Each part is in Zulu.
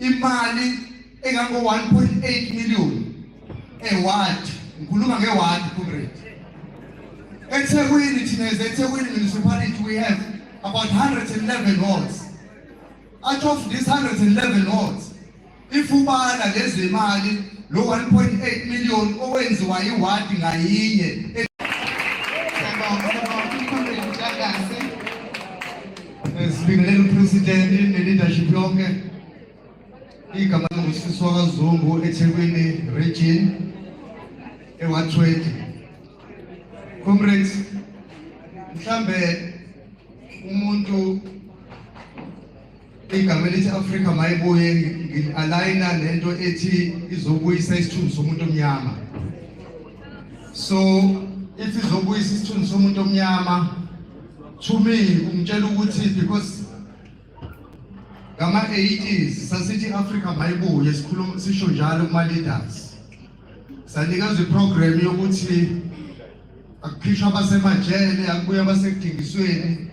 imali engango 1.8 million eward ngikhuluma ngeward comrade eThekwini thina eThekwini municipality we have about 111 wards. Out of these 111 wards, if ubala lezi imali lo 1.8 million owenziwa iward ngayinye sibingelela upresident ne-leadership yonke igama ngusiswa kaZungu eThekwini region eward 20. Comrades, mhlambe umuntu igama elithi Africa mayibuye ngi-aligna lento ethi izobuyisa isithunzi somuntu omnyama. So if izobuyisa isithunzi somuntu omnyama, to me ngitshela ukuthi because ngama 80s sasithi Africa mayibuye sikhuluma sisho njalo kuma leaders. Sanikeza iprogram yokuthi akukhishwa abasemajele akubuya abasekudingisweni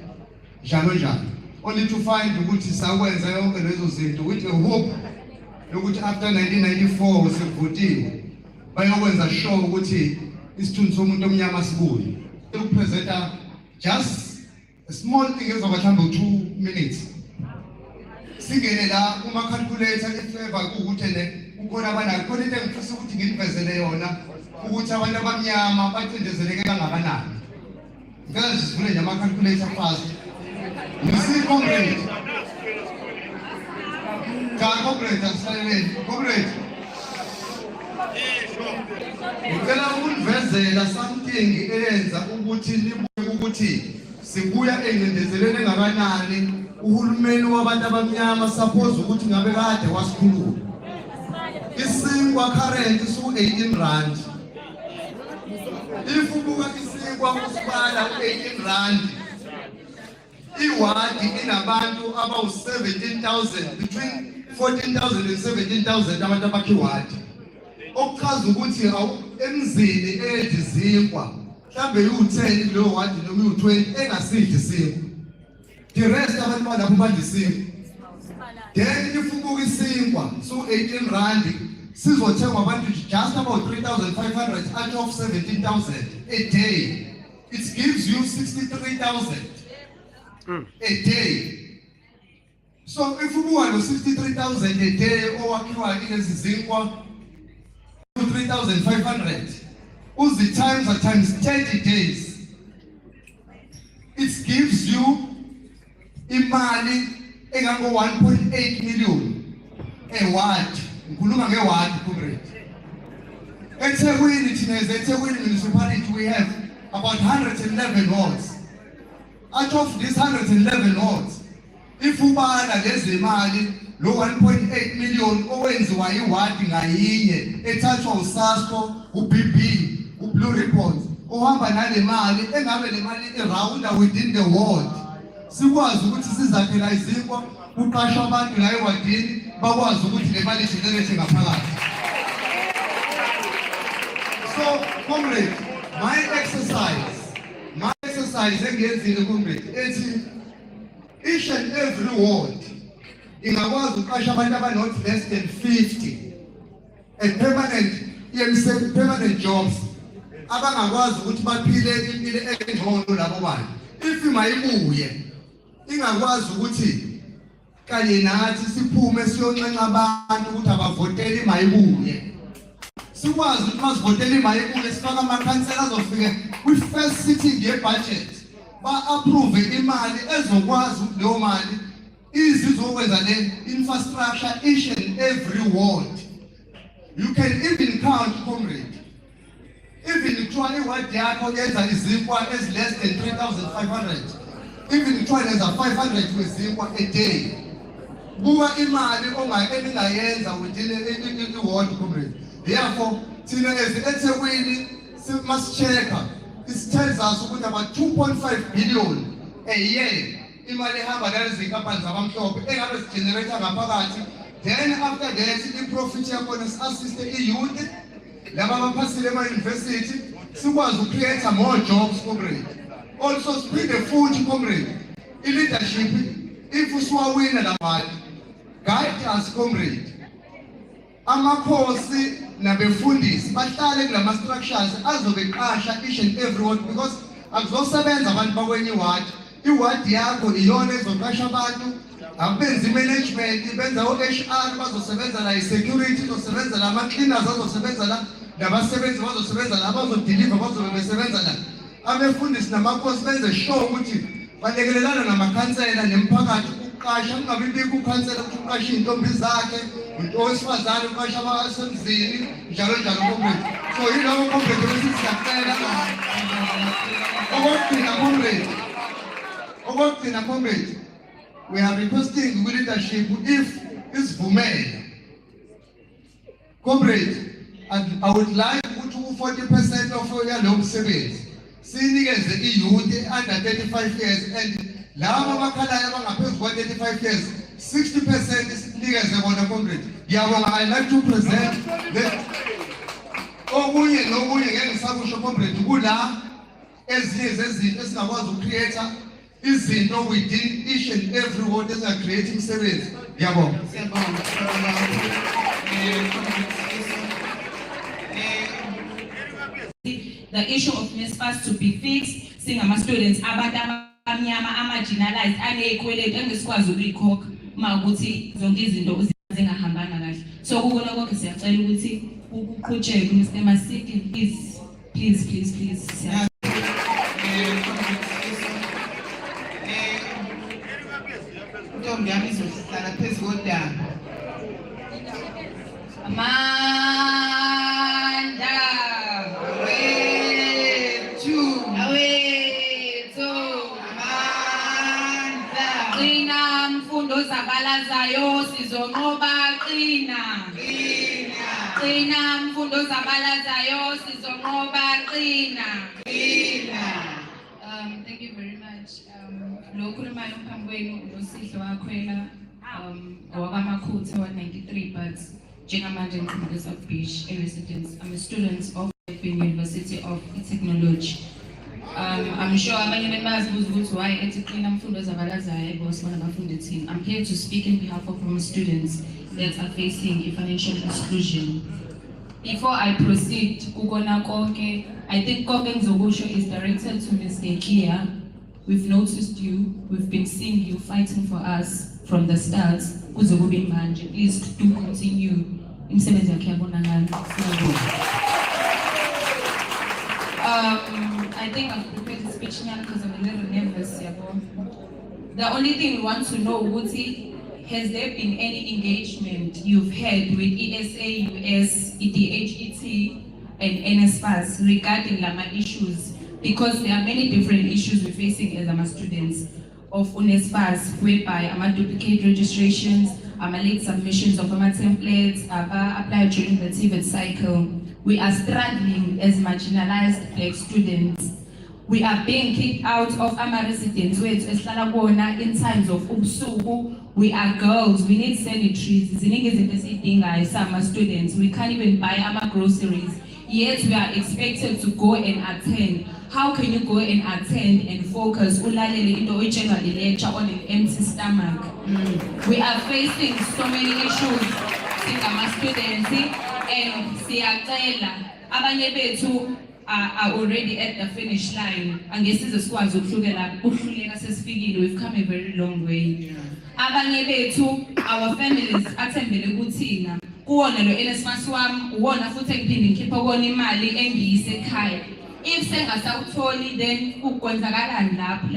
njalo njalo. Only to find ukuthi sakwenza yonke lezo zinto with a hope yokuthi after 1994 sekuvotiwe bayokwenza sure ukuthi isithunzi somuntu omnyama sibuye. Ukupresenta just a small thing ezoba mhlawumbe 2 minutes. Singene la uma calculator ifavor ukuthi ne ukhona abanayo khona into engifisa ukuthi nginivezele yona ukuthi abantu abamnyama bacindezeleke kangakanani. Ngeke sivule nje ama calculator fast. You see, comrade. Comrade, comrade. Ngicela univezela something eyenza ukuthi nibuye ukuthi sibuya engendezelene ngakanani uhulumeni wabantu abamnyama suppose ukuthi ngabe kade wasikhulula. Isinkwa current su 18 rand. If ubuka isinkwa kusibala 18 rand. Iwadi inabantu about 17,000 between 14,000 and 17,000 abantu abakhiwadi. Okuchaza ukuthi emzini edizinkwa mhlambe u10 kulo wadi noma u20 engasidli isinkwa. The rest abantu balapho badisinkwa. Then ifubuka isinkwa so 18 rand sizothengwa abantu just about 3,500 out of 17,000 a day. It gives you 63,000 a day. So if you want 63,000 a day or zinkwa 3,500, what's the times are times 30 days? It gives you imali engango 1.8 million a ward. Ngikhuluma ngeward comrade. eThekwini thina eThekwini municipality we have about 111 wards. Out of these 111 wards, if ubala lezi imali lo 1.8 million owenziwa iward ngayinye ethathwa uSASCO, uBB, uBlue Ribbons, ohamba nale mali engabe le mali around within the ward. Sikwazi ukuthi sizakhela izinkwa uqasha abantu la ewadini bakwazi ukuthi le mali generate ngaphakathi. So comrade, my exercise engenzile comrade ethi each and every ward ingakwazi uqasha abantu not less than 50 permanent jobs abangakwazi ukuthi baphile impilo engcono labo bantu. If mayibuye ingakwazi ukuthi kanye nathi siphume siyoncenga abantu ukuthi abavotele mayibuye. Sikwazi ukuthi masivotele mayibuye sifaka amakhansela azofika kwi-first sitting ye-budget ba-approve imali ezokwazi leyo mali izizokwenza le infrastructure each and every ward. You can even count comrade. Even kuthiwa iward yakho yenza izinkwa as less than 3,500. Even kuthiwa yenza 500 kwezinkwa a day. Buka imali engayenza within iward comrade. Therefore, thina eThekwini must-check. It tells us ukuthi about 2.5 billion a year imali ehamba lezi zinkampani zabamhlophe engabe sigenerate ngaphakathi. Then after that i-profit yakhona si-assiste i-youth laba abaphasile ema-university sikwazi ucreate more jobs comrade. Also siphinde futhi comrade i-leadership if usiwawina la mali guide us comrade amakhosi nabefundisi bahlale kulama structures azobeqasha each and every one because akuzosebenza abantu bakwenye iward yakho iyona ezoqasha abantu abenza management benza o-HR bazosebenza la security bazosebenza la ama-cleaners bazosebenza la nabasebenzi bazosebenza la bazodeliver bazobe besebenza la abefundisi namakhosi benze sure ukuthi balekelelana namakhansela nemphakathi ukuqasha kungabi bikho ukhansela ukuthi uqashe intombi zakhe umuntu owesifazane uqasha abasemzini njalo njalo comrade so yilawo comrade bese siyacela okugcina comrade we are requesting leadership if isivumele comrade I would like ukuthi 40% of yalo msebenzi sinikeze iyouth under 35 years and labo abakhalayo abangaphezu kwa 35 years 60% sinikeze bona comrade ngiyabonga I like to present okunye nokunye ngeke ngisakusho comrade kula ezinye zezinto esingakwazi ukcreate izinto within each and every ward as a creating service. Ngiyabonga. The issue of NSFAS to be fixed, singama students abantu abamnyama marginalized anezikweletu engesikwazi ukuyikhokha mawukuthi zonke izinto zingahambanga kahle. So ukubona konke siyacela ukuthi ukuqhutsheke Mr. Masiki please. Ntombi yami izohlala phezu kodaba. Amanda Awethu Amanda qina mfundo zabalazayo sizonqoba qina mfundo zabalazayo sizonqoba qina. Thank you very much. Lo khulumayo phambi kwenu uNosihle wakhwela owakamakhutha wa93 but njengamanje ngikhuluma South Beach residents. I'm a student of University of Technology. I'm sure abanye bemazi ukuthi why ethi qina mfundo zabalazayo boss bona bafunde thini. I'm here to speak in behalf of our students that are facing financial exclusion. Before I proceed, kukona konke, I think konke ngizokusho is directed to Mr. Kia. We've noticed you, we've been seeing you fighting for us from the start. Kuze kube manje, please do continue. Imsebenzi yakhe yabonakala. I think I've prepared a speech now because I'm a little nervous. The only thing we want to know, Wuti, has there been any engagement you've had with ESA, US, EDHET, and NSFAS regarding Lama issues? Because there are many different issues we're facing as our students of NSFAS, whereby duplicate registrations, late submissions of templates, applied during the TVET cycle. We are struggling as marginalized Black students. We are being kicked out of our residents in times of ubusuku. We are girls, we need sanitaries, some students, we can't even buy our groceries, yet we are expected to go and attend. How can you go and attend and focus generally lecture on an empty stomach? We are facing so many issues with our students and siyacela abanye bethu are already at the finish line. Angesize sikwazi ukuhluleka sesifikile. We've come a very long way. Abanye bethu our families athembele kuthina. Kuwona lo NSFAS wami uwona futhi engiphinde ngikhipha kona imali engiyise ekhaya. If sengasawutholi then ukwenzakalani lapho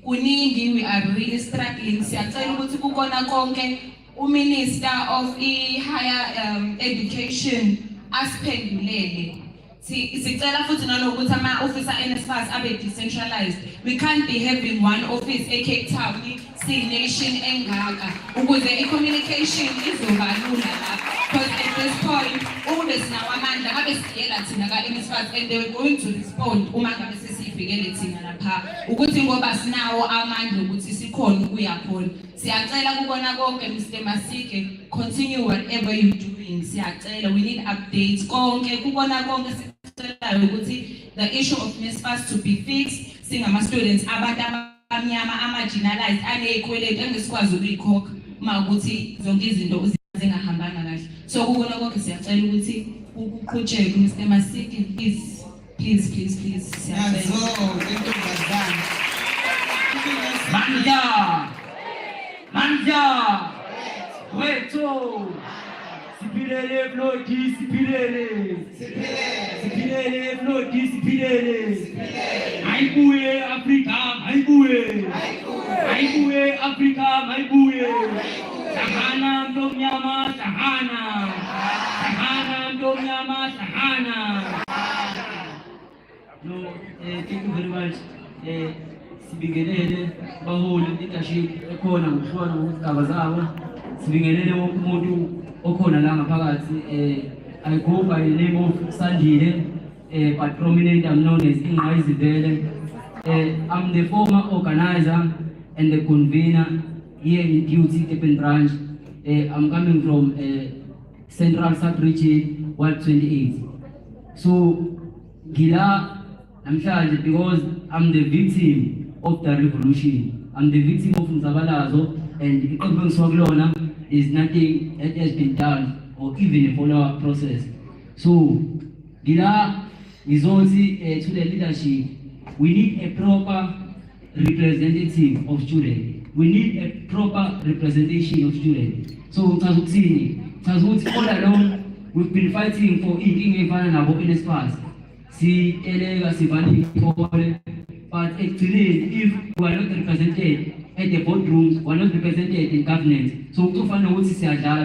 kuningi. We are really struggling. Siyacela ukuthi kukona konke uMinister of higher education asiphendulele. Sicela futhi nalokuthi ama-office NSFAS abe decentralized. We can't be having one office eCape Town nation engaka ukuze i-communication izoba lula lapha. Because at this point ube sinawo amandla ngabe siyela thina ka-NSFAS and they were going to respond uma ngabe sesiyifikele thina lapha ukuthi ngoba sinawo amandla ukuthi sikhona ukuya khona. Siyacela kubona konke Mr. Masike, continue whatever you're doing. Siyacela, we need updates konke kubona konke. The issue of NSFAS to be fixed, singama students abantu abamnyama marginalized anezikweletu engesikwazi ukuyikhokha mawukuthi zonke izinto zingahambanga kahle. So ukubona konke siyacela ukuthi ukuqhutsheke Mr. Masiki, please siyacela. Nazo, intombazane. Manja, wethu, sipilele Flodi, sipilele Flodi. Maibuye Afrika, maibuye Afrika, maibuye. Sahana mdomnyama, sahana mdomnyama, sahana. No, thank you very much. Sibingelele baholi leadership ekhona ngokuhlona ngokugaba zabo. Sibingelele wonke umuntu okhona la ngaphakathi. I go by the name of Sandile, but prominent I'm known as Ingayizivele. I'm the former organizer and the convener here in Duty Durban branch. I'm coming from Central Sub-Region, Ward 28. So Gila, I'm charged because I'm the victim of the revolution. I'm the victim of Mzabalazo, and Swagulona is nothing that has been done or even a follow-up process. So, Gila is also to the leadership. We need a proper representative of students. We need a proper representation of students. So, Tazutsini, all along, we've been fighting for Inking Evan and Abo in the past. See, Elega, Sivani, but actually, if we are not represented at the boardrooms, we are not represented in government. So, to find out what is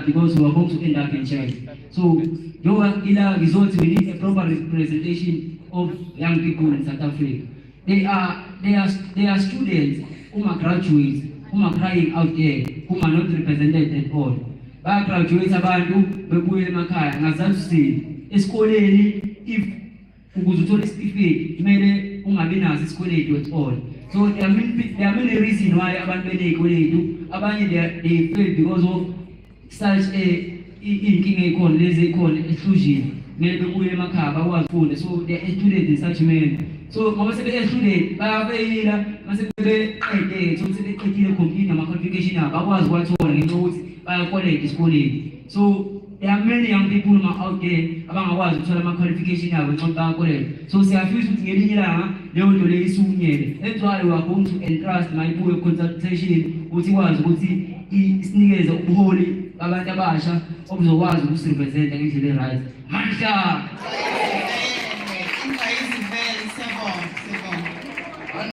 because we are going to end up in church. So, Yoga results, we need a proper representation of young people in South Africa. They are students who are graduates, who are crying out there, who are not represented at all. Ba graduates abantu bebuye emakhaya ngazathi esikoleni if ukuze uthole isitifiketi kumele ungabi naso isikweletu at all. So there are many reasons why abantu beney'kweletu. Abanye they fail because of such inkinga ekhona lezi ekhona exclusion. Kumele bebuye emakhaya bakwazi ukufunda. So they are students in such manner. So ngoba sebe-student bayafeyila mase beqede so sebeqedile complete nama-qualification abo bakwazi ukuwathola ngenxa yokuthi bayakoleka esikoleni. So there are many young people out there abangakwazi ukuthola ama-qualification abo nxa bayakoleka. So siyafisa ukuthi ngelinye ilanga leyo nto leyo isukunyele. That's why we are going to entrust Mayibuye consultation ukuthi ikwazi ukuthi isinikeze ubuholi abantu abasha obuzokwazi ukusirepresenta ngendlela e-right. Mandla!